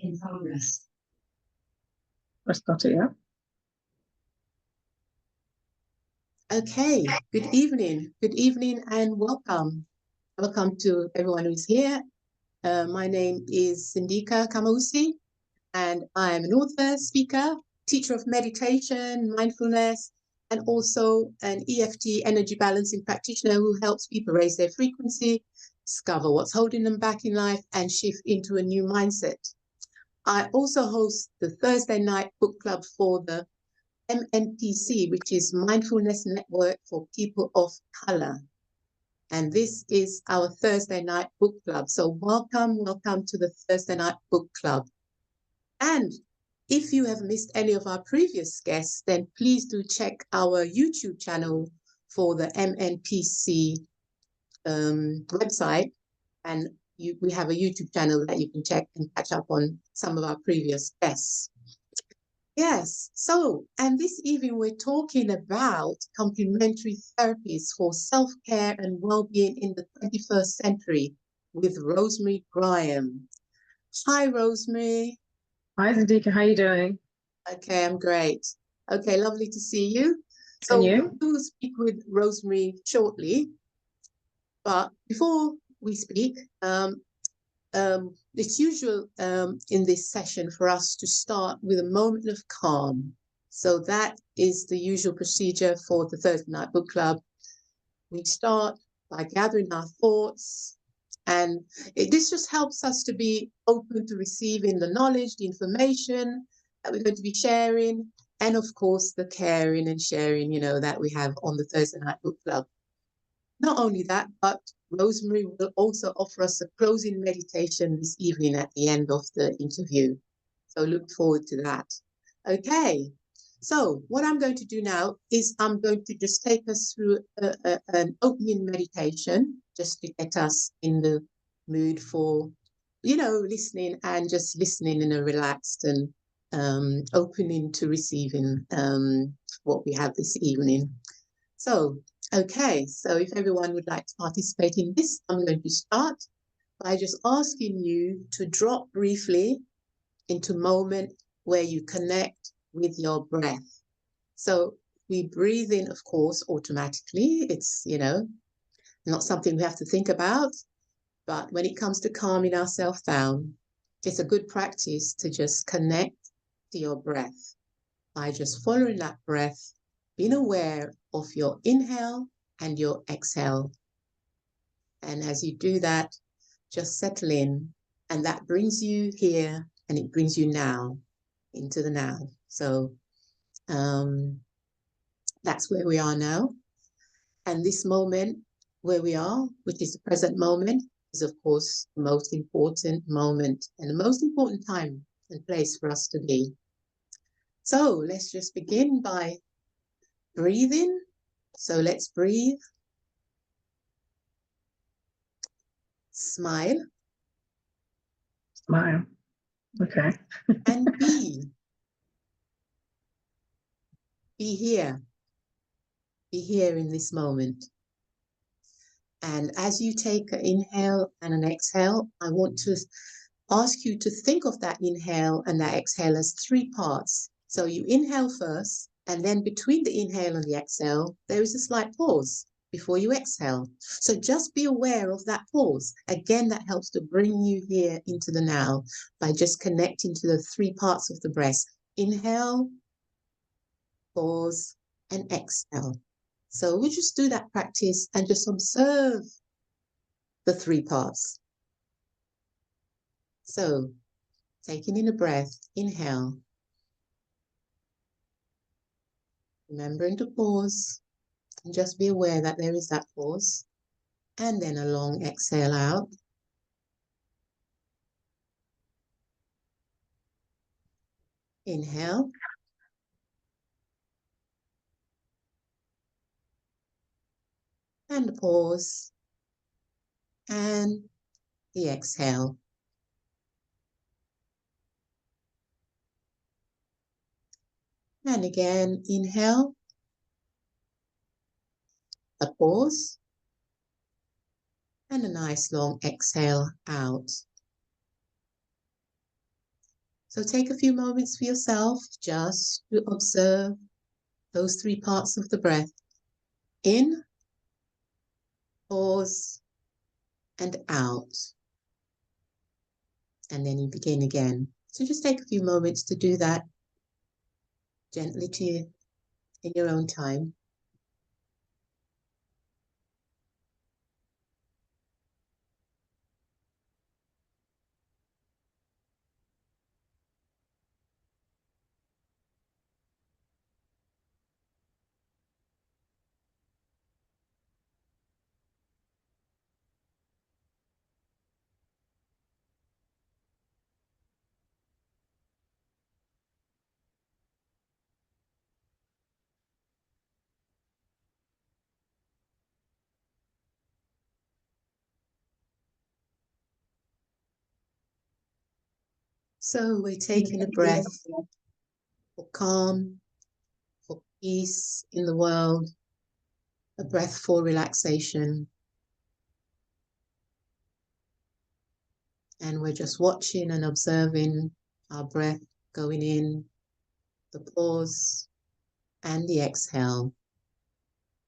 in progress. I started, yeah. Okay, good evening and welcome. Welcome to everyone who's here. My name is Sindika Kamausi, and I'm an author, speaker, teacher of meditation, mindfulness, and also an EFT energy balancing practitioner who helps people raise their frequency, discover what's holding them back in life, and shift into a new mindset. I also host the Thursday night book club for the MNPC, which is Mindfulness Network for People of Color. And this is our Thursday night book club. So welcome to the Thursday night book club. And if you have missed any of our previous guests, then please do check our YouTube channel for the MNPC website. And we have a YouTube channel that you can check and catch up on some of our previous guests. Yes, so, and this evening we're talking about complementary therapies for self-care and well-being in the 21st century with Rosemarie Graham. Hi, Rosemarie. Hi, Sindika, how are you doing? Okay, I'm great. Okay, lovely to see you. So And you? we will speak with Rosemarie shortly, but before we speak, it's usual in this session for us to start with a moment of calm. So that is the usual procedure for the Thursday night book club. We start by gathering our thoughts, and this just helps us to be open to receiving the knowledge, the information that we're going to be sharing, and of course the caring and sharing, that we have on the Thursday night book club. Not only that, but Rosemarie will also offer us a closing meditation this evening at the end of the interview. So look forward to that. Okay, so what I'm going to do now is I'm going to just take us through an opening meditation, just to get us in the mood for, listening and just listening in a relaxed and opening to receiving what we have this evening. So, okay, so if everyone would like to participate in this, I'm going to start by just asking you to drop briefly into a moment where you connect with your breath. So we breathe in, of course, automatically. It's, not something we have to think about. But when it comes to calming ourselves down, it's a good practice to just connect to your breath by just following that breath, being aware of your inhale and your exhale. And as you do that, just settle in, and that brings you here and it brings you now, into the now. So that's where we are now. And this moment where we are, which is the present moment, is of course the most important moment and the most important time and place for us to be. So let's just begin by breathing. So let's breathe. Smile. Smile. Okay. And be. Be here. Be here in this moment. And as you take an inhale and an exhale, I want to ask you to think of that inhale and that exhale as three parts. So you inhale first, and then between the inhale and the exhale, there is a slight pause before you exhale. So just be aware of that pause. Again, that helps to bring you here into the now by just connecting to the three parts of the breath. Inhale, pause, and exhale. So we'll just do that practice and just observe the three parts. So taking in a breath, inhale. Remembering to pause and just be aware that there is that pause. And then a long exhale out. Inhale. And pause. And the exhale. And again, inhale. A pause. And a nice long exhale out. So take a few moments for yourself just to observe those three parts of the breath. In, pause, and out. And then you begin again. So just take a few moments to do that gently to you in your own time. So we're taking a breath for calm, for peace in the world, a breath for relaxation. And we're just watching and observing our breath going in, the pause and the exhale,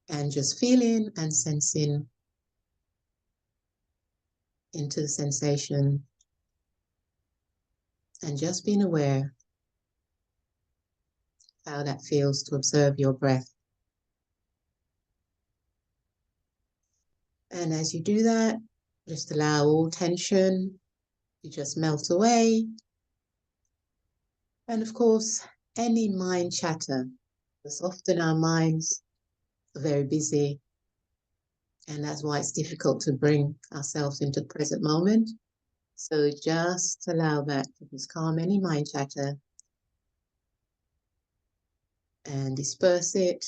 and just feeling and sensing into the sensation and just being aware how that feels to observe your breath. And as you do that, just allow all tension to just melt away. And of course, any mind chatter, because often our minds are very busy, and that's why it's difficult to bring ourselves into the present moment. So just allow that to just calm any mind chatter and disperse it,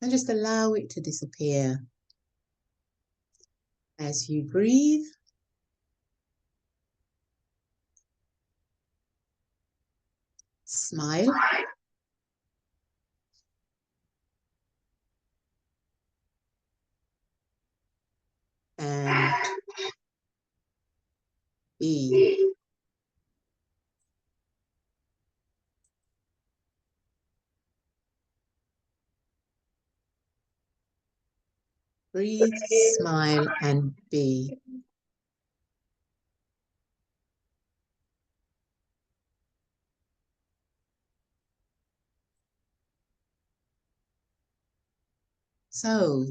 and just allow it to disappear. As you breathe, smile, and be. Breathe, smile, and be. So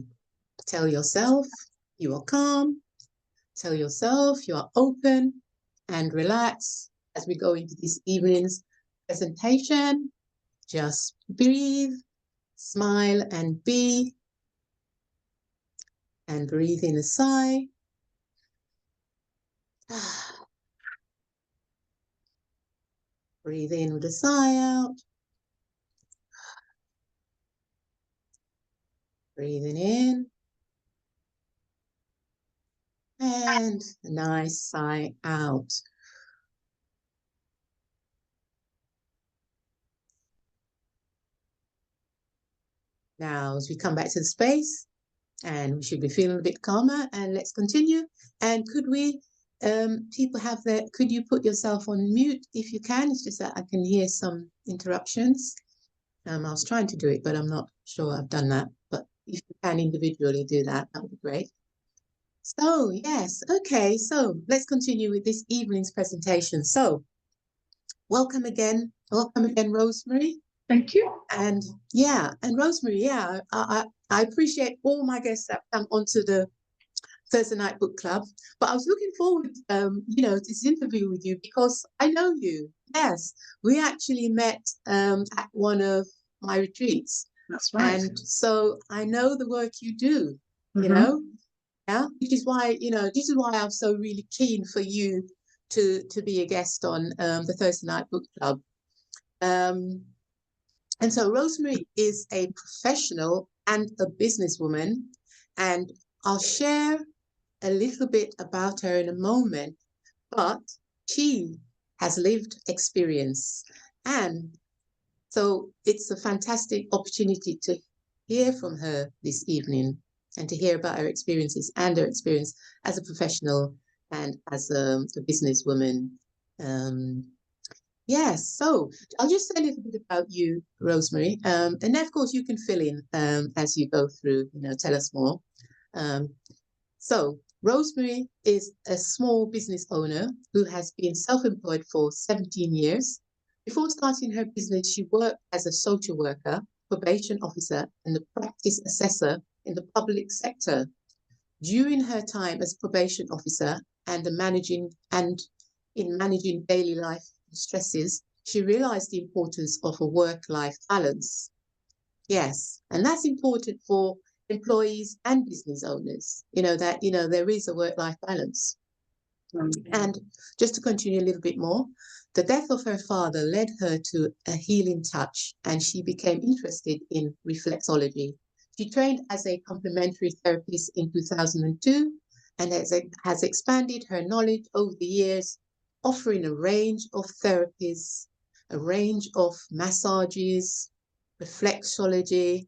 tell yourself you are calm. Tell yourself you are open and relaxed as we go into this evening's presentation. Just breathe, smile, and be. And breathe in a sigh. Breathe in with a sigh out. Breathing in. And a nice sigh out. Now, as we come back to the space, and we should be feeling a bit calmer, and let's continue. And could we, people have their, could you put yourself on mute if you can? It's just that I can hear some interruptions. I was trying to do it, but I'm not sure I've done that. But if you can individually do that, that would be great. So, yes, okay, so let's continue with this evening's presentation. So, welcome again, Rosemarie. Thank you. And yeah, and Rosemarie, yeah, I appreciate all my guests that come onto the Thursday Night Book Club, but I was looking forward, to this interview with you because I know you. Yes, we actually met at one of my retreats. That's right. And so I know the work you do, you Mhm. know, yeah, which is why, this is why I'm so really keen for you to be a guest on the Thursday Night Book Club. And so Rosemarie is a professional and a businesswoman, and I'll share a little bit about her in a moment, but she has lived experience. And so it's a fantastic opportunity to hear from her this evening and to hear about her experiences and her experience as a professional and as a businesswoman. Yes, so I'll just say a little bit about you, Rosemary, and then of course you can fill in as you go through, tell us more. So Rosemary is a small business owner who has been self-employed for 17 years. Before starting her business, she worked as a social worker, probation officer, and a practice assessor in the public sector. During her time as probation officer and in managing daily life stresses, she realized the importance of a work-life balance. Yes, and that's important for employees and business owners, that, there is a work-life balance. And just to continue a little bit more, the death of her father led her to a healing touch, and she became interested in reflexology. She trained as a complementary therapist in 2002 and has expanded her knowledge over the years, offering a range of therapies, a range of massages, reflexology,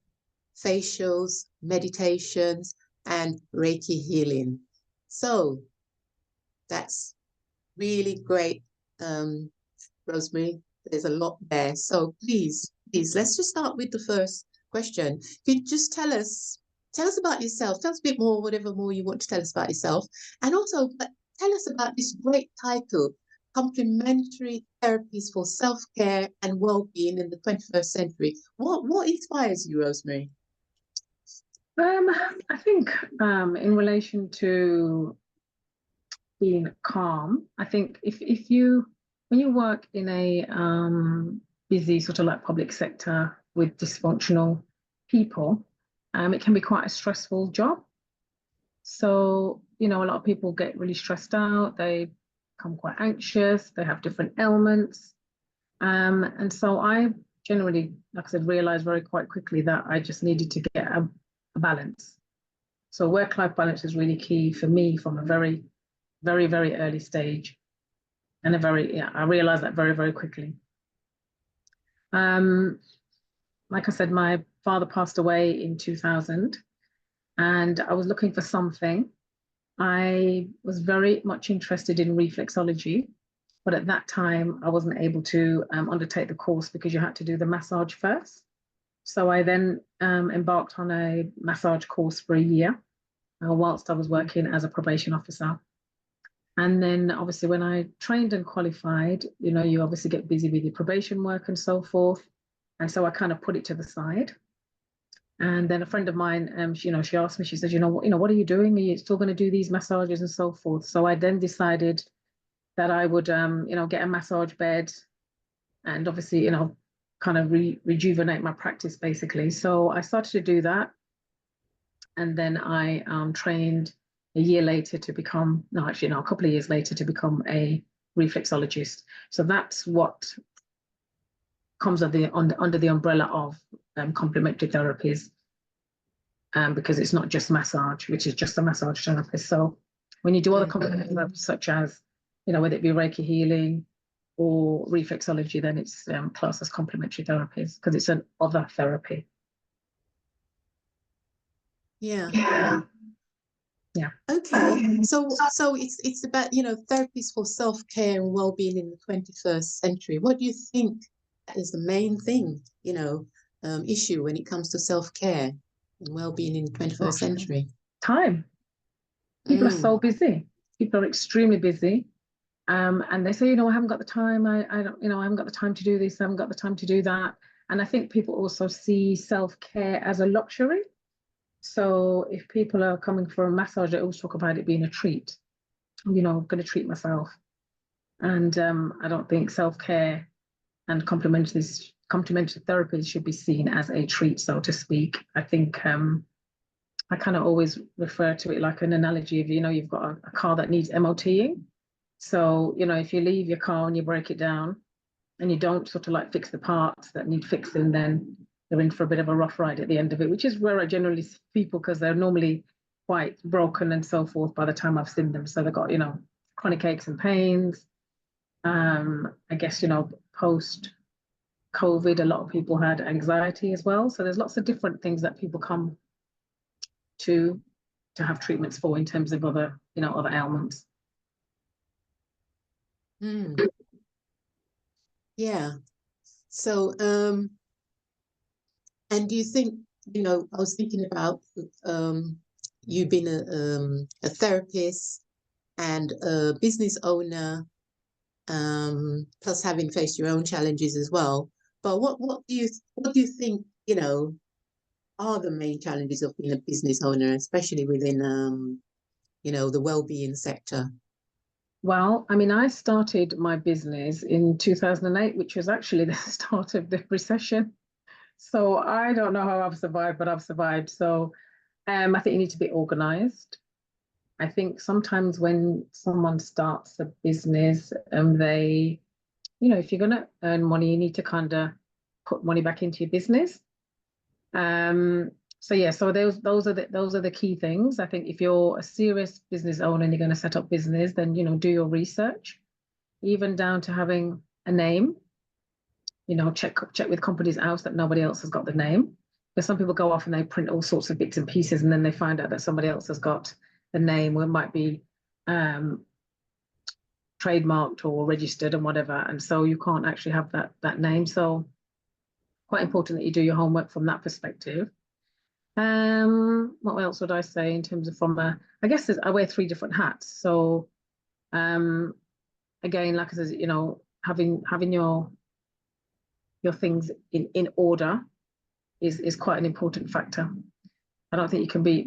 facials, meditations, and Reiki healing. So that's really great, Rosemary. There's a lot there. So please, let's just start with the first question. Could you just tell us about yourself? Tell us a bit more, whatever more you want to tell us about yourself. And also tell us about this great title, Complementary Therapies for Self-Care and Well-Being in the 21st Century. What inspires you, Rosemary? I think in relation to being calm, I think when you work in a busy sort of like public sector with dysfunctional people, it can be quite a stressful job. So, a lot of people get really stressed out, they become quite anxious, they have different ailments. And so I generally, like I said, realized very quite quickly that I just needed to get a balance. So work-life balance is really key for me from a very, very, very early stage. And I realized that very, very quickly. Like I said, my father passed away in 2000, and I was looking for something. I was very much interested in reflexology, but at that time I wasn't able to undertake the course because you had to do the massage first. So I then embarked on a massage course for a year whilst I was working as a probation officer. And then obviously when I trained and qualified, you obviously get busy with your probation work and so forth. And so I kind of put it to the side. And then a friend of mine, she asked me, she said, what are you doing? Are you still going to do these massages and so forth? So I then decided that I would, get a massage bed and obviously, kind of rejuvenate my practice basically. So I started to do that. And then I trained a year later to become, no, actually, no, a couple of years later to become a reflexologist. So that's what comes under the umbrella of complementary therapies, because it's not just massage, which is just a massage therapist. So when you do other complementary therapies, such as, whether it be Reiki healing or reflexology, then it's classed as complementary therapies because it's an other therapy. Yeah. Yeah. Okay. So it's about, therapies for self-care and well-being in the 21st century. What do you think is the main thing, issue when it comes to self-care and well-being in the 21st century? Time. People are so busy. People are extremely busy. And they say, I haven't got the time. I don't, I haven't got the time to do this. I haven't got the time to do that. And I think people also see self-care as a luxury. So if people are coming for a massage, they always talk about it being a treat. I'm going to treat myself. And I don't think self-care and complementary therapies should be seen as a treat, so to speak. I think I kind of always refer to it like an analogy of, you've got a car that needs MOTing. So, if you leave your car and you break it down and you don't sort of like fix the parts that need fixing, then they're in for a bit of a rough ride at the end of it, which is where I generally see people because they're normally quite broken and so forth by the time I've seen them. So they've got, chronic aches and pains. I guess, post-COVID, a lot of people had anxiety as well. So there's lots of different things that people come to have treatments for in terms of other ailments. Yeah. So, and do you think, I was thinking about you being a therapist and a business owner, plus having faced your own challenges as well. But what do you think, are the main challenges of being a business owner, especially within the well-being sector? Well, I mean, I started my business in 2008, which was actually the start of the recession. So I don't know how I've survived, but I've survived. So I think you need to be organized. I think sometimes when someone starts a business, if you're going to earn money, you need to kind of put money back into your business. So yeah, so those are the key things. I think if you're a serious business owner and you're going to set up business, then do your research, even down to having a name. Check with companies out that nobody else has got the name. Because some people go off and they print all sorts of bits and pieces, and then they find out that somebody else has got the name, or it might be trademarked or registered and whatever, and so you can't actually have that name. So quite important that you do your homework from that perspective. What else would I say in terms of I guess I wear three different hats. So again, like I said, having your things in order is quite an important factor. I don't think you can be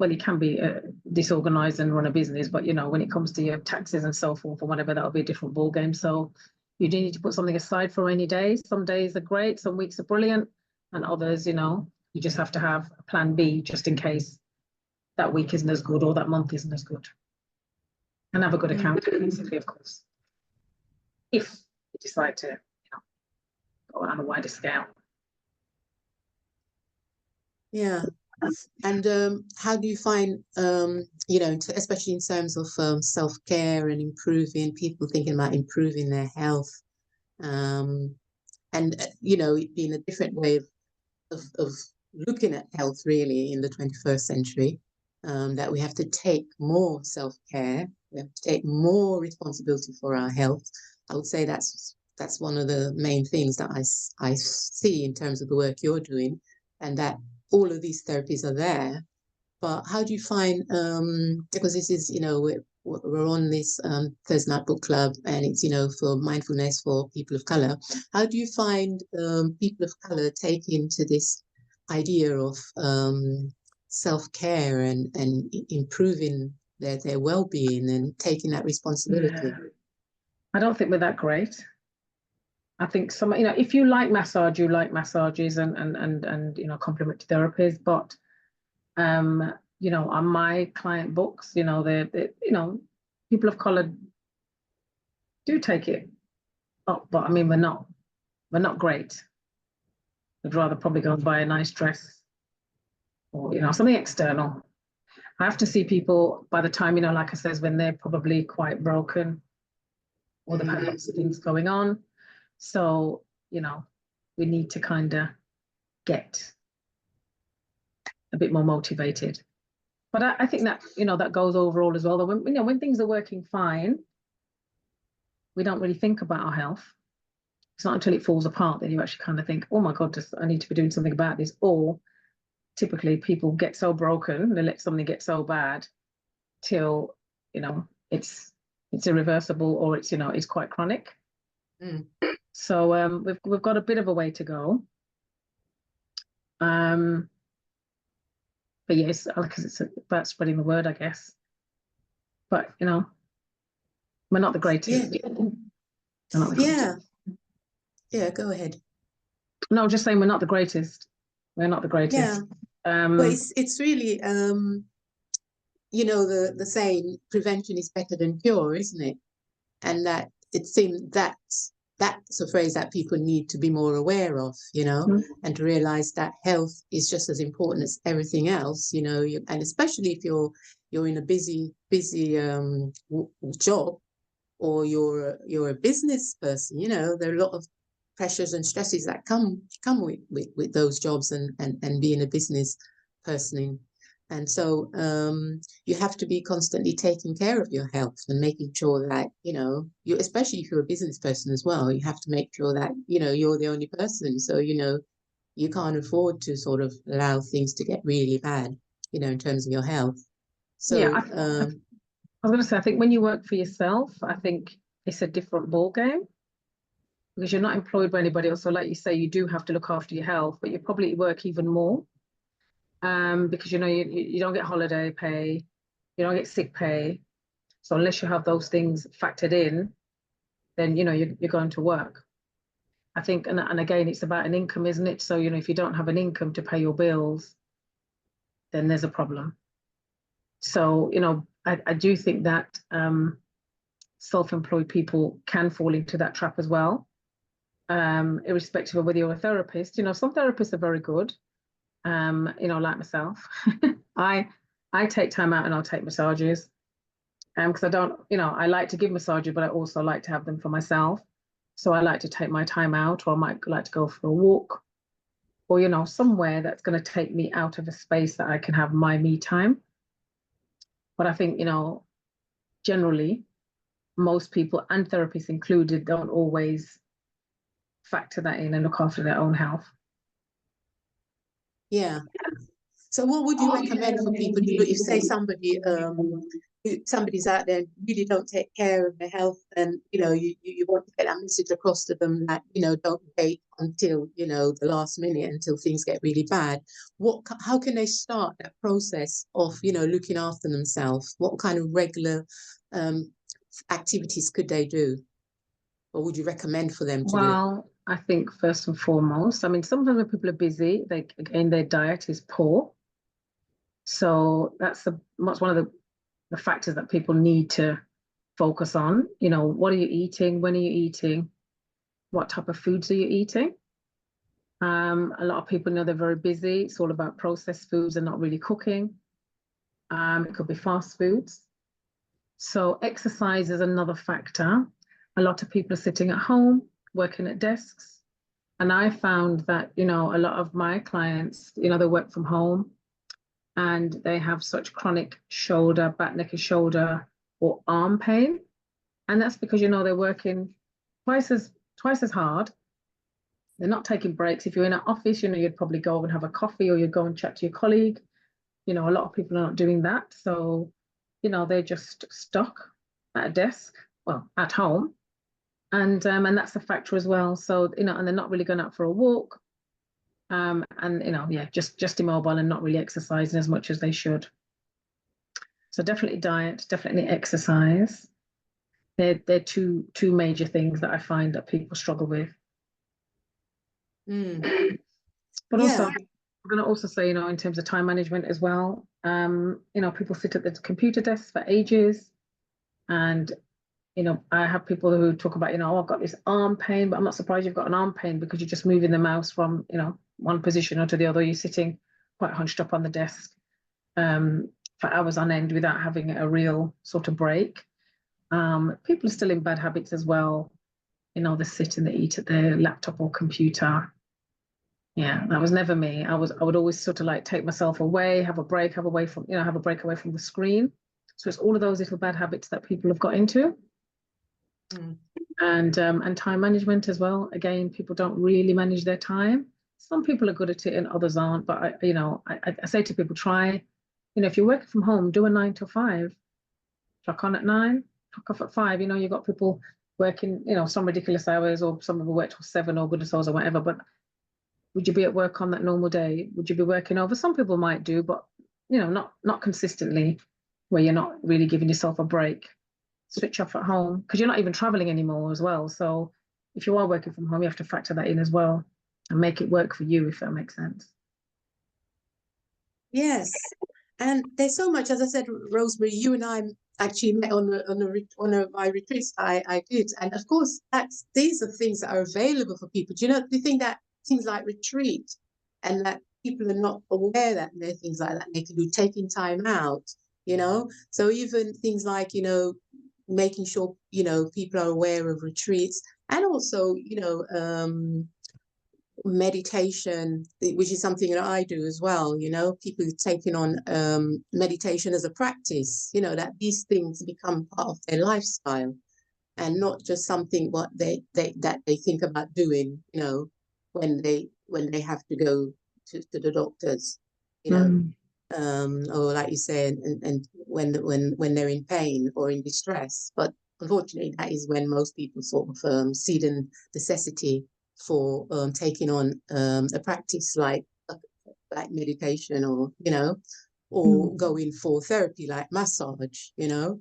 disorganized and run a business, but when it comes to your taxes and so forth or whatever, that'll be a different ball game. So you do need to put something aside for rainy days. Some days are great, some weeks are brilliant, and others, you just have to have a plan B just in case that week isn't as good or that month isn't as good. And have a good accountant, basically, of course, if you decide to go on a wider scale. Yeah. And how do you find, especially in terms of self-care and improving, people thinking about improving their health, and, it being a different way of looking at health really in the 21st century, that we have to take more self-care, we have to take more responsibility for our health. I would say that's one of the main things that I see in terms of the work you're doing, and that all of these therapies are there. But how do you find, because this is, we're on this Thursday Night Book Club, and it's, for mindfulness for people of color. How do you find people of color taking to this idea of self-care and improving their well-being and taking that responsibility? I don't think we're that great. I think if you like massage, you like massages and complementary therapies, but on my client books, people of color do take it up, but I mean we're not great. I'd rather probably go and buy a nice dress or something external. I have to see people by the time, like I says, when they're probably quite broken or they've had lots of things going on. So, we need to kind of get a bit more motivated. But I think that, that goes overall as well. That when things are working fine, we don't really think about our health. It's not until it falls apart that you actually kind of think, oh my God, I need to be doing something about this. Or typically people get so broken, they let something get so bad till, it's irreversible or it's quite chronic. So we've got a bit of a way to go. But yes, because it's about spreading the word, I guess. But we're not the greatest. Yeah, go ahead. No, just saying we're not the greatest. We're not the greatest. Well, it's really the saying, prevention is better than cure, isn't it? And that it seems that's a phrase that people need to be more aware of, and to realize that health is just as important as everything else, and especially if you're in a busy job, or you're a business person, there are a lot of pressures and stresses that come with those jobs and being a business person. And so you have to be constantly taking care of your health and making sure that, you, especially if you're a business person as well, you have to make sure that, you're the only person. So, you can't afford to sort of allow things to get really bad, in terms of your health. Yeah, So, I was going to say, I think when you work for yourself, I think it's a different ball game because you're not employed by anybody else. So like you say, you do have to look after your health, but you probably work even more because, you don't get holiday pay, you don't get sick pay. So unless you have those things factored in, then, you're going to work. I think, and again, it's about an income, isn't it? So, if you don't have an income to pay your bills, then there's a problem. So, I do think that self-employed people can fall into that trap as well, irrespective of whether you're a therapist. Some therapists are very good, like myself. I take time out and I'll take massages because I don't, I like to give massages, but I also like to have them for myself. So I like to take my time out, or I might like to go for a walk, or somewhere that's going to take me out of a space that I can have my me time. But I think, generally, most people, and therapists included, don't always factor that in and look after their own health. yeah. So what would you recommend for people to do if, say, somebody's out there and really don't take care of their health, and you want to get that message across to them that don't wait until the last minute until things get really bad? How can they start that process of looking after themselves? What kind of regular activities could they do, or would you recommend for them to do? Well, I think first and foremost, I mean, sometimes when people are busy, their diet is poor. So that's one of the factors that people need to focus on. What are you eating? When are you eating? What type of foods are you eating? A lot of people know they're very busy. It's all about processed foods and not really cooking. It could be fast foods. So exercise is another factor. A lot of people are sitting at home, working at desks. And I found that, a lot of my clients, they work from home and they have such chronic shoulder, back, neck, and shoulder or arm pain. And that's because, they're working twice as hard. They're not taking breaks. If you're in an office, you'd probably go and have a coffee or you'd go and chat to your colleague. A lot of people are not doing that. So, they're just stuck at a desk, well, at home. And that's a factor as well. So, and they're not really going out for a walk. Just immobile and not really exercising as much as they should. So definitely diet, definitely exercise. They're two major things that I find that people struggle with. But also, I'm going to also say, in terms of time management as well, people sit at the computer desks for ages. And, I have people who talk about, I've got this arm pain, but I'm not surprised you've got an arm pain because you're just moving the mouse from, one position or to the other. You're sitting quite hunched up on the desk for hours on end without having a real sort of break. People are still in bad habits as well. They sit and they eat at their laptop or computer. Yeah, that was never me. I would always sort of like take myself away, have a break, have a break away from the screen. So it's all of those little bad habits that people have got into. And time management as well. Again, people don't really manage their time. Some people are good at it and others aren't. But I say to people, try, if you're working from home, do a 9 to 5. Clock on at 9, clock off at 5. You've got people working, some ridiculous hours, or some people work till 7 or goodness knows or whatever. But would you be at work on that normal day? Would you be working over? Some people might do, but not consistently, where you're not really giving yourself a break. Switch off at home because you're not even traveling anymore as well. So if you are working from home, you have to factor that in as well and make it work for you, if that makes sense. Yes, and there's so much. As I said, Rosemary, you and I actually met on one of my retreats I did, and of course these are things that are available for people. Do you think that things like retreat and that people are not aware that there are things like that they can do, taking time out, so even things like making sure people are aware of retreats, and also meditation, which is something that I do as well, you know, people taking on meditation as a practice, you know, that these things become part of their lifestyle and not just something what they think about doing, you know, when they have to go to the doctors, you know, or like you say, and when they're in pain or in distress. But unfortunately, that is when most people sort of see the necessity for taking on a practice like meditation, or you know, or going for therapy like massage, you know.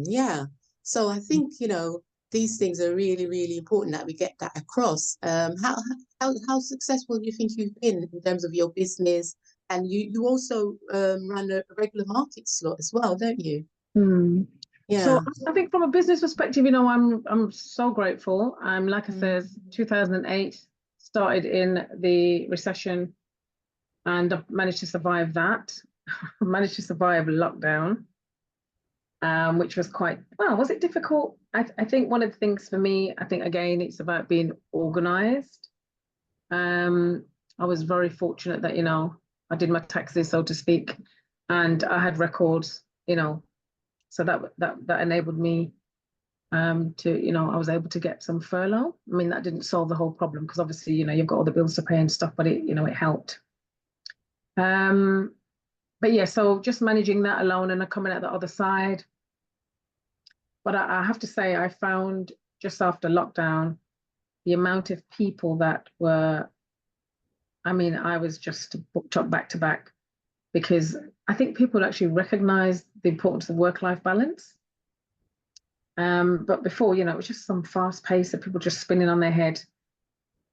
Yeah. So I think, you know, these things are really, really important that we get that across. How successful do you think you've been in terms of your business? And you also run a regular market slot as well, don't you? So Yeah. I think from a business perspective, you know, I'm so grateful. I'm like I said, 2008 started in the recession, and I've managed to survive that. Managed to survive lockdown, which was quite, well, was it difficult? I think one of the things for me, I think again, it's about being organized. I was very fortunate that, you know, I did my taxes, so to speak, and I had records, you know, so that enabled me to, you know, I was able to get some furlough. I mean, that didn't solve the whole problem because obviously, you know, you've got all the bills to pay and stuff, but it, you know, it helped. But yeah, so just managing that alone and coming out the other side. But I have to say, I found just after lockdown, the amount of people that were, I mean, I was just booked up back to back because I think people actually recognize the importance of work-life balance. But before, you know, it was just some fast pace of people just spinning on their head.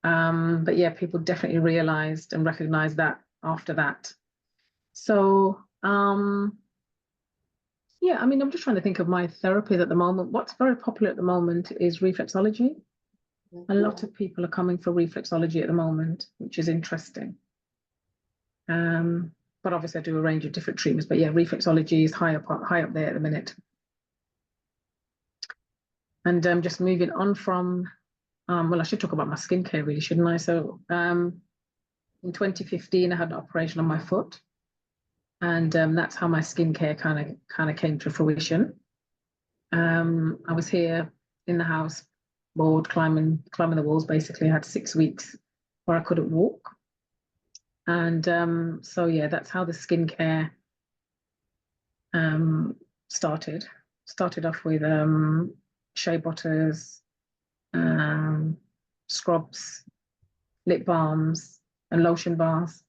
But yeah, people definitely realized and recognized that after that. So yeah, I mean, I'm just trying to think of my therapies at the moment. What's very popular at the moment is reflexology. A lot of people are coming for reflexology at the moment, which is interesting. But obviously I do a range of different treatments. But yeah, reflexology is high up there at the minute. And just moving on from, well, I should talk about my skincare really, shouldn't I? So in 2015, I had an operation on my foot. And that's how my skincare kind of came to fruition. I was here in the house, bored, climbing the walls. Basically, I had 6 weeks where I couldn't walk, and so yeah, that's how the skincare started. Started off with shea butters, scrubs, lip balms, and lotion bars.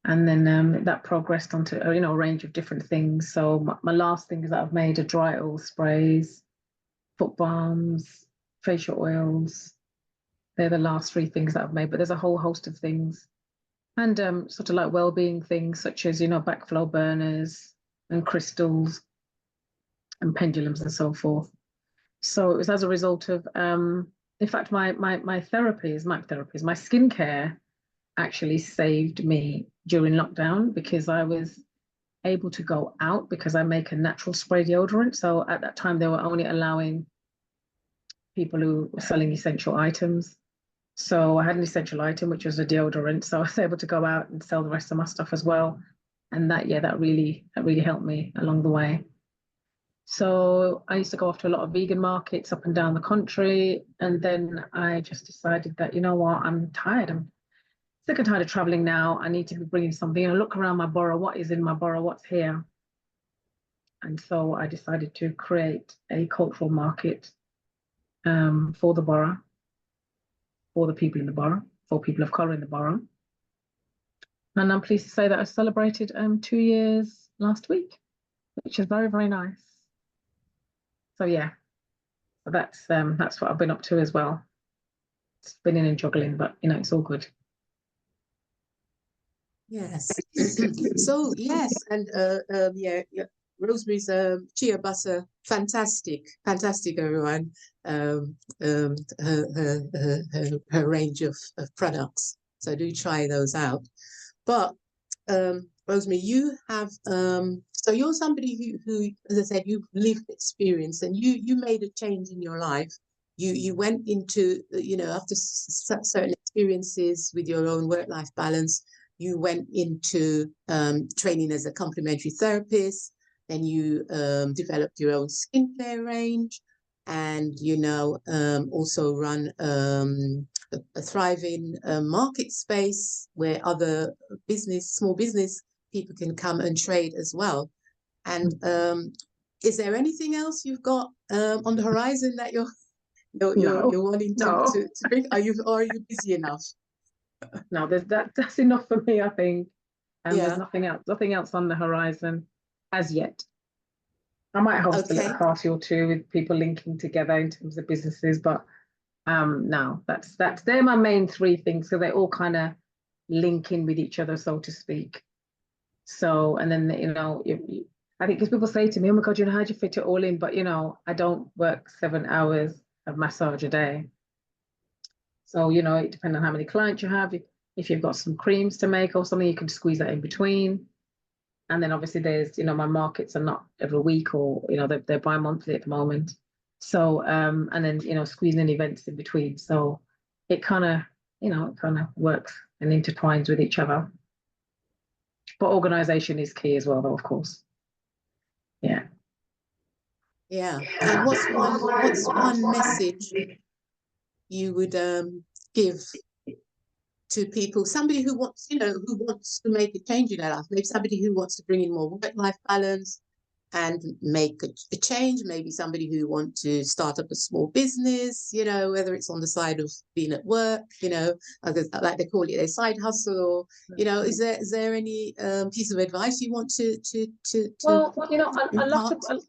And then that progressed onto, you know, a range of different things. So my last things that I've made are dry oil sprays, foot balms, facial oils. They're the last 3 things that I've made, but there's a whole host of things. And sort of like well-being things such as, you know, backflow burners and crystals and pendulums and so forth. So it was as a result of, in fact, my skincare actually saved me during lockdown because I was able to go out because I make a natural spray deodorant. So at that time, they were only allowing people who were selling essential items. So I had an essential item, which was a deodorant. So I was able to go out and sell the rest of my stuff as well. And that, yeah, that really helped me along the way. So I used to go off to a lot of vegan markets up and down the country. And then I just decided that, you know what, I'm tired. I'm sick and tired of traveling now. I need to be bringing something. And I look around my borough, what is in my borough, what's here? And so I decided to create a cultural market for the borough, for the people in the borough, for people of colour in the borough. And I'm pleased to say that I celebrated 2 years last week, which is very, very nice. So yeah, so that's what I've been up to as well. Spinning and juggling, but you know, it's all good. Yes. So yes, and yeah, Rosemary's chia butter, fantastic, everyone. Her range of products. So do try those out. But Rosemary, you have so you're somebody who, as I said, you've lived experience and you made a change in your life you went into, after certain experiences with your own work-life balance, you went into training as a complementary therapist. Then you developed your own skincare range, and you now also run a thriving market space where other small business people can come and trade as well. And is there anything else you've got on the horizon that you're wanting to bring? Are you busy enough? No, that's enough for me, I think. And Yes. there's nothing else on the horizon as yet. I might host a little party or two with people linking together in terms of businesses, but no, they're my main three things. So they all kind of link in with each other, so to speak. So, and then, I think because people say to me, oh my God, how do you fit it all in? But, I don't work 7 hours of massage a day. So, it depends on how many clients you have. If you've got some creams to make or something, you can squeeze that in between. And then obviously there's, my markets are not every week, or, they're bi-monthly at the moment. So, and then, squeezing events in between. So it kind of works and intertwines with each other. But organization is key as well, though, of course. Yeah. Yeah. And what's one message you would give to people, somebody who wants to make a change in their life, maybe somebody who wants to bring in more work-life balance and make a change, maybe somebody who wants to start up a small business, whether it's on the side of being at work, like they call it a side hustle, or, is there any piece of advice you want to Well,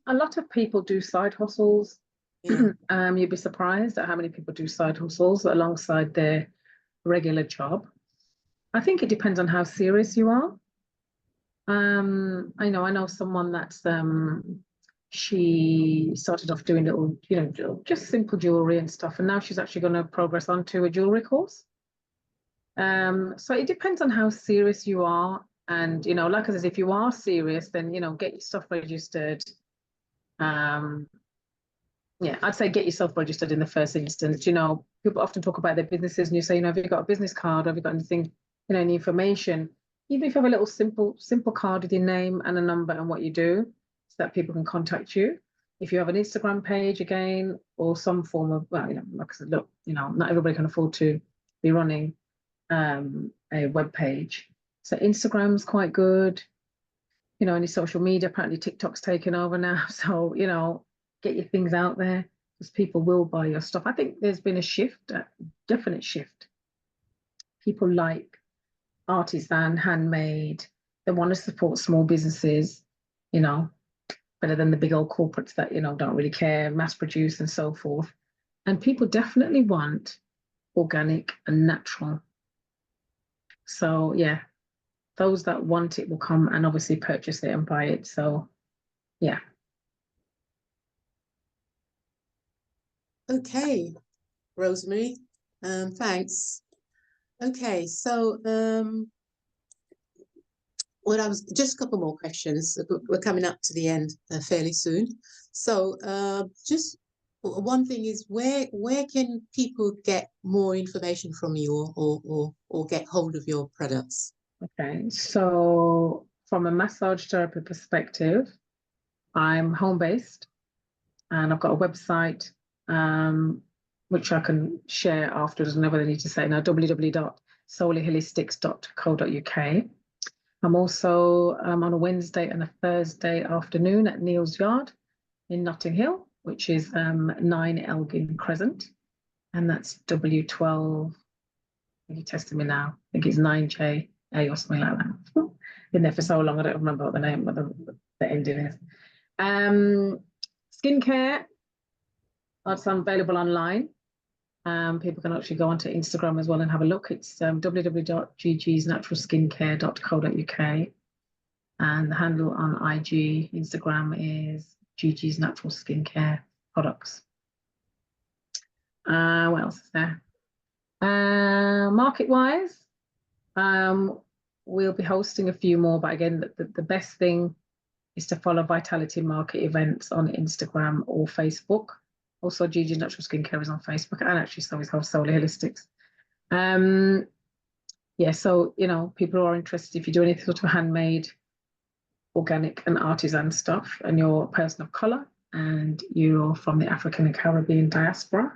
a lot of people do side hustles. Yeah. You'd be surprised at how many people do side hustles alongside their regular job. I think it depends on how serious you are. I know someone that's she started off doing little, just simple jewelry and stuff, and now she's actually going to progress onto a jewelry course. So it depends on how serious you are, and like I said, if you are serious, then get your stuff registered. Yeah, I'd say get yourself registered in the first instance. People often talk about their businesses, and you say, have you got a business card? Have you got anything, any information? Even if you have a little simple card with your name and a number and what you do, so that people can contact you. If you have an Instagram page, again, or some form of, like I said, look, not everybody can afford to be running a web page. So Instagram's quite good. Any social media, apparently TikTok's taken over now. So, get your things out there, because people will buy your stuff. I think there's been a shift, a definite shift. People like artisan, handmade. They want to support small businesses, better than the big old corporates that, don't really care, mass produce and so forth. And people definitely want organic and natural. So, yeah, those that want it will come and obviously purchase it and buy it. So, yeah. Okay, Rosemarie, thanks. Okay, so well, I was just a couple more questions. We're coming up to the end fairly soon. So just one thing is, where can people get more information from you, or get hold of your products? Okay, so from a massage therapy perspective, I'm home-based, and I've got a website which I can share afterwards whenever they need to say now, www.solelyholistics.co.uk. I'm also on a Wednesday and a Thursday afternoon at Neals Yard in Notting Hill, which is 9 Elgin Crescent, and that's W12. You're testing me now. I think it's 9JA or something like that. Been there for so long, I don't remember what the name of the ending is. Skincare, that's available online. People can actually go onto Instagram as well and have a look. It's www.ggsnaturalskincare.co.uk, and the handle on IG, Instagram is GG's Natural Skincare Products. What else is there? Market-wise, we'll be hosting a few more, but again, the best thing is to follow Vitality Market events on Instagram or Facebook, Also, Gigi's Natural Skincare is on Facebook, and actually so is Solar Holistics. Yeah, so, you know, people who are interested, if you do any sort of handmade, organic and artisan stuff, and you're a person of color and you're from the African and Caribbean diaspora,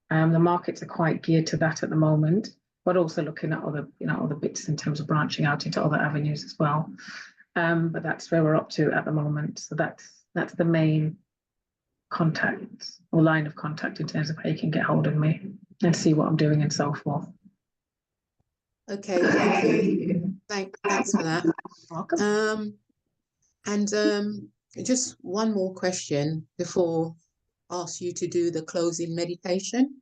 the markets are quite geared to that at the moment, but also looking at other, you know, other bits in terms of branching out into other avenues as well. But that's where we're up to at the moment. So that's the main contact or line of contact in terms of how you can get hold of me and see what I'm doing and so forth. Okay, thank you. Thanks for that. Welcome. And just one more question before I ask you to do the closing meditation.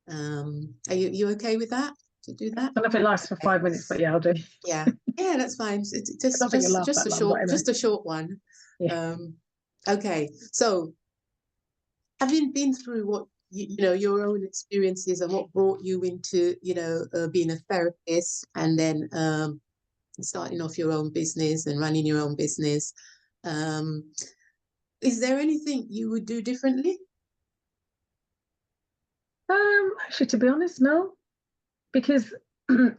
Are you okay with that? To do that? I don't know if it lasts for 5 minutes, but yeah, I'll do. Yeah, that's fine. It's I don't think it lasts just that a long, short, but anyway. just a short one. Yeah. Okay, so having been through what you know, your own experiences and what brought you into, you know, being a therapist, and then starting off your own business and running your own business, is there anything you would do differently? Actually, to be honest, no, because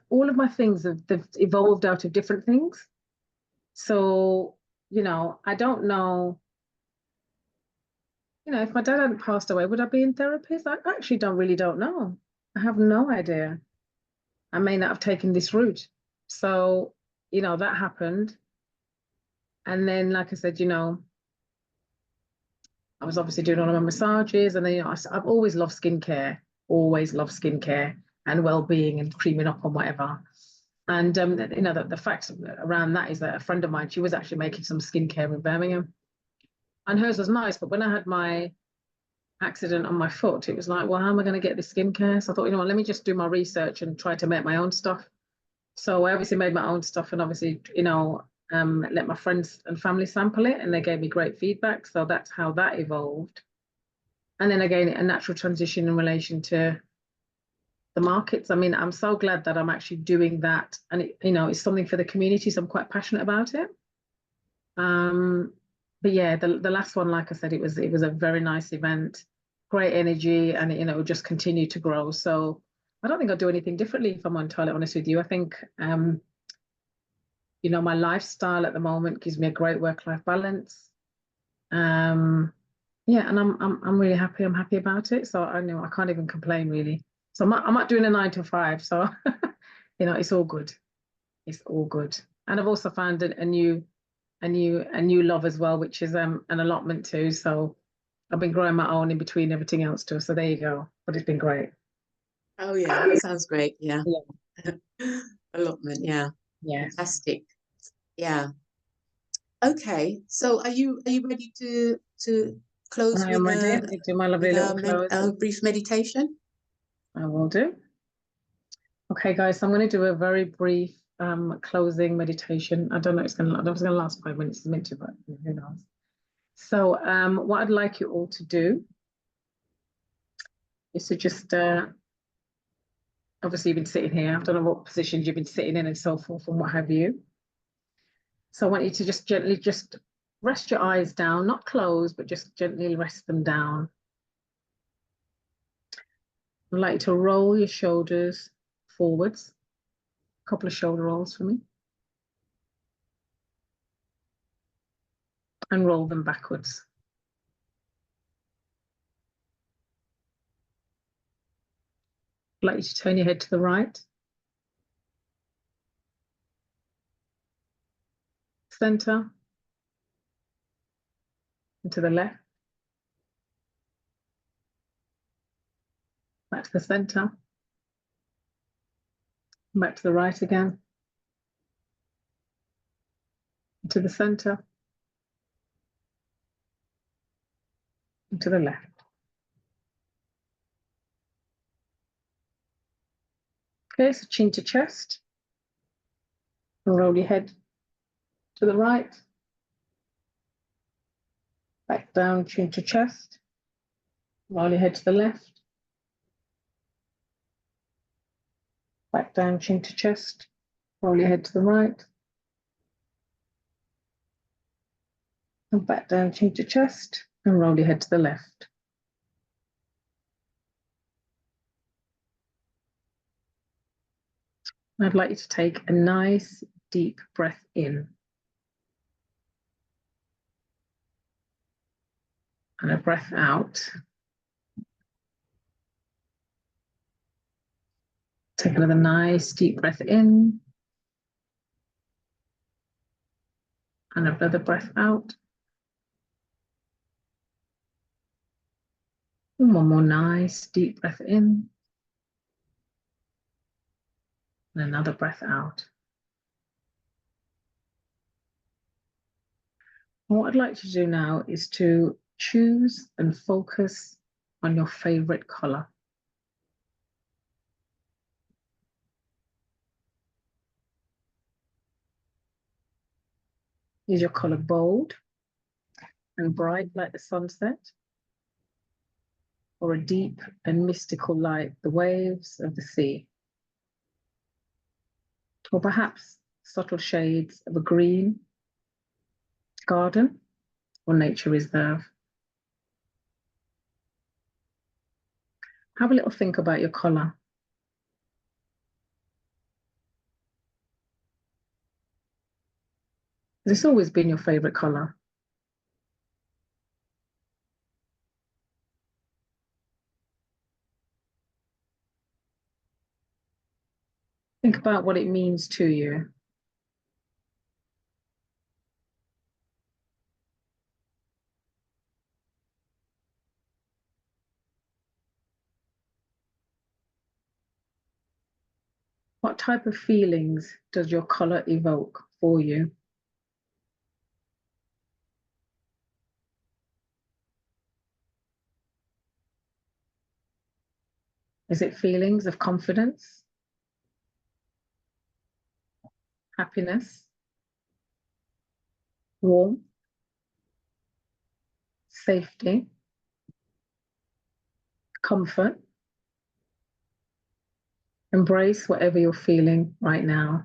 all of my things they've evolved out of different things. So, you know, I don't know. You know, if my dad hadn't passed away, would I be in therapy? I actually don't know. I have no idea. I may not have taken this route. So, you know, that happened. And then, like I said, you know, I was obviously doing all of my massages, and then, you know, I've always loved skincare and well-being and creaming up on whatever. And, you know, the fact around that is that a friend of mine, she was actually making some skincare in Birmingham, and hers was nice. But when I had my accident on my foot, it was like, well, how am I going to get this skincare? So I thought, you know what, let me just do my research and try to make my own stuff. So I obviously made my own stuff, and obviously, you know, let my friends and family sample it, and they gave me great feedback. So that's how that evolved. And then again, a natural transition in relation to the markets. I mean, I'm so glad that I'm actually doing that, and it, you know, it's something for the community, so I'm quite passionate about it. But yeah, the last one, like I said, it was a very nice event, great energy, and you know, just continue to grow. So I don't think I'll do anything differently, if I'm entirely honest with you. I think you know, my lifestyle at the moment gives me a great work-life balance. Yeah, and I'm really happy. I'm happy about it. So I know I can't even complain really. So I'm not doing a 9 to 5. So you know, it's all good. It's all good. And I've also found a new love as well, which is an allotment too. So I've been growing my own in between everything else too. So there you go. But it's been great. Oh yeah, that sounds great. Yeah. Yeah. Allotment, yeah. Yes. Fantastic. Yeah. Okay. So are you ready to close I am with ready. a Do my lovely little close. a brief meditation? I will do. Okay, guys, so I'm going to do a very brief closing meditation. I don't know, I don't know if it's going to last 5 minutes, it's meant to, but who knows. So what I'd like you all to do is to just, obviously you've been sitting here. I don't know what positions you've been sitting in and so forth and what have you. So I want you to just gently just rest your eyes down, not close, but just gently rest them down. I'd like you to roll your shoulders forwards, a couple of shoulder rolls for me. And roll them backwards. I'd like you to turn your head to the right, center, and to the left, back to the center, back to the right again, to the center, and to the left. Okay, so chin to chest, and roll your head to the right, back down, chin to chest, roll your head to the left, back down, chin to chest, roll your head to the right, and back down, chin to chest, and roll your head to the left. I'd like you to take a nice deep breath in and a breath out. Take another nice deep breath in and another breath out. And one more nice deep breath in and another breath out. And what I'd like to do now is to choose and focus on your favorite color. Is your color bold and bright like the sunset, or a deep and mystical like the waves of the sea? Or perhaps subtle shades of a green garden or nature reserve? Have a little think about your color. Has this always been your favorite color? Think about what it means to you. What type of feelings does your color evoke for you? Is it feelings of confidence, happiness, warmth, safety, comfort? Embrace whatever you're feeling right now.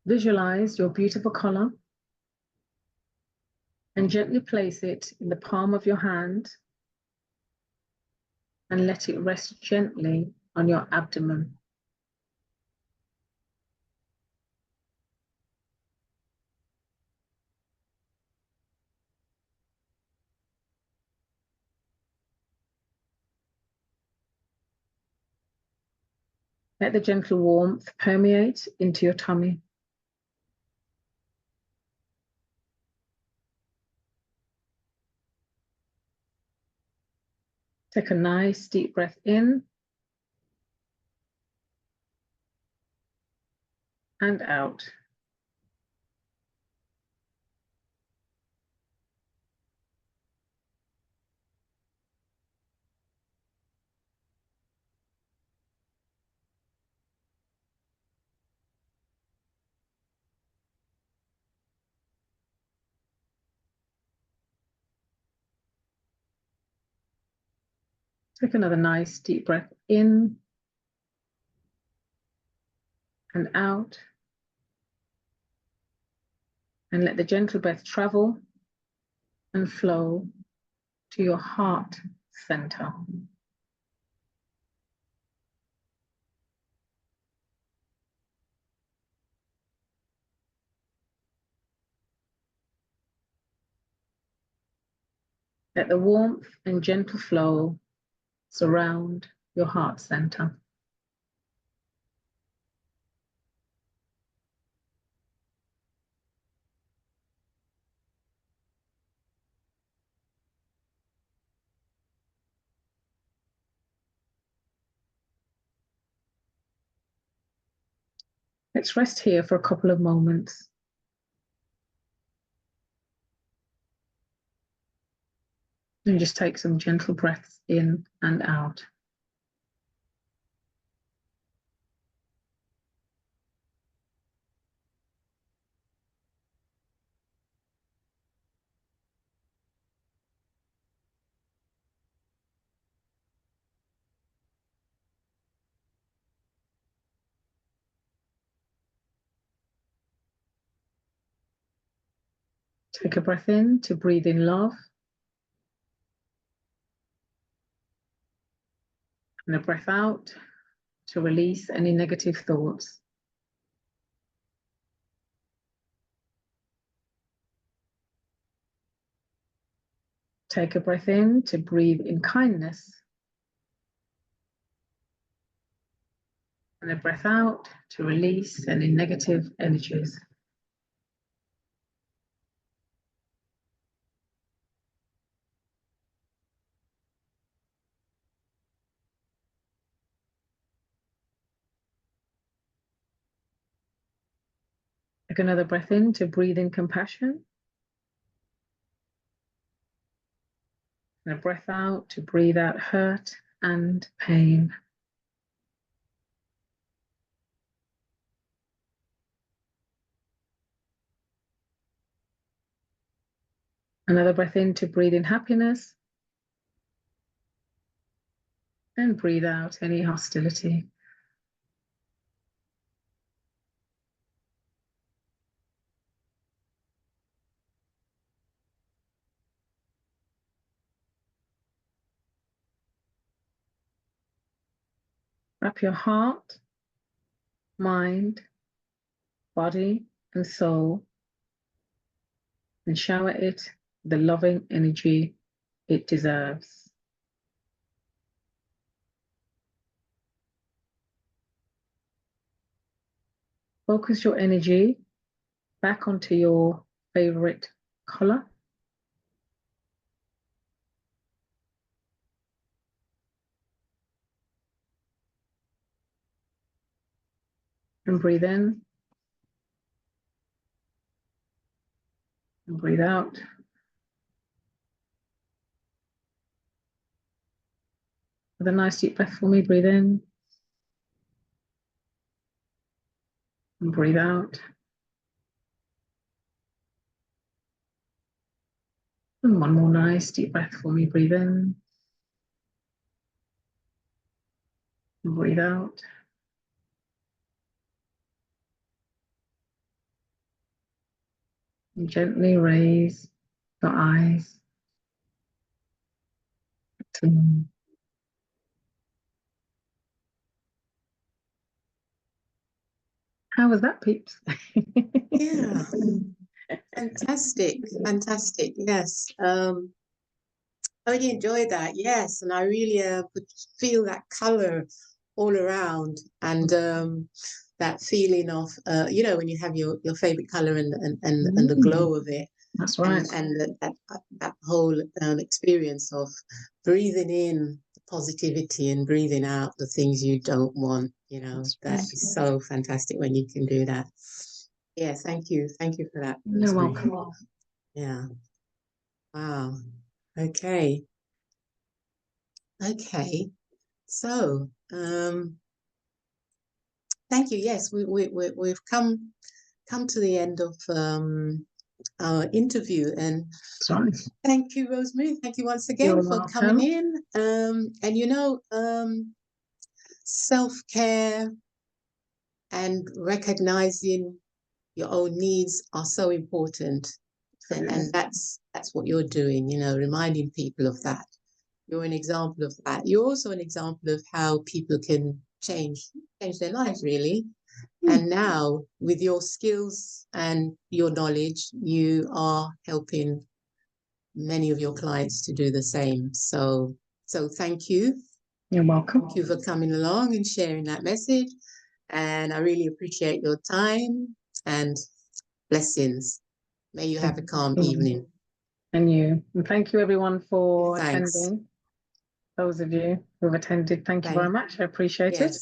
Visualize your beautiful color and gently place it in the palm of your hand and let it rest gently on your abdomen. Let the gentle warmth permeate into your tummy. Take a nice deep breath in and out. Take another nice deep breath in and out. And let the gentle breath travel and flow to your heart center. Let the warmth and gentle flow surround your heart center. Let's rest here for a couple of moments. And just take some gentle breaths in and out. Take a breath in to breathe in love. And a breath out to release any negative thoughts. Take a breath in to breathe in kindness. And a breath out to release any negative energies. Take another breath in to breathe in compassion. And a breath out to breathe out hurt and pain. Another breath in to breathe in happiness. And breathe out any hostility. Wrap your heart, mind, body, and soul, and shower it with the loving energy it deserves. Focus your energy back onto your favorite color. And breathe in. And breathe out. With a nice deep breath for me, breathe in. And breathe out. And one more nice deep breath for me, breathe in. And breathe out. And gently raise your eyes to me. How was that, peeps? Yeah. Fantastic, fantastic. Yes. I really enjoyed that. Yes, and I really could feel that color all around, and that feeling of you know, when you have your favorite color and the glow of it. That's right. And that whole experience of breathing in the positivity and breathing out the things you don't want. You know, that is so fantastic when you can do that. Yeah, thank you for that. You're welcome. Yeah. Wow. Okay. Okay. So, thank you. Yes, we've come to the end of our interview, and Sorry. thank you, Rosemary. Thank you once again You're for welcome. coming in. And you know, self-care and recognizing your own needs are so important, and that's what you're doing. You know, reminding people of that. You're an example of that. You're also an example of how people can change their lives, really. And now, with your skills and your knowledge, you are helping many of your clients to do the same. So thank you. You're welcome. Thank you for coming along and sharing that message. And I really appreciate your time, and blessings. May you have a calm evening. And you. And thank you, everyone, for Thanks. attending. Those of you who've attended, thank you very much. I appreciate it.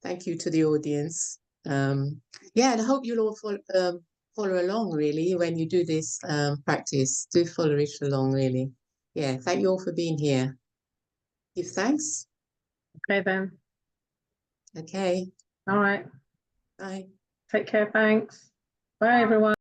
Thank you to the audience. Yeah, and I hope you'll all follow along, really, when you do this practice. Do follow it along, really. Yeah, thank you all for being here. Give thanks. Okay, then. Okay. All right. Bye. Take care. Thanks. Bye, everyone.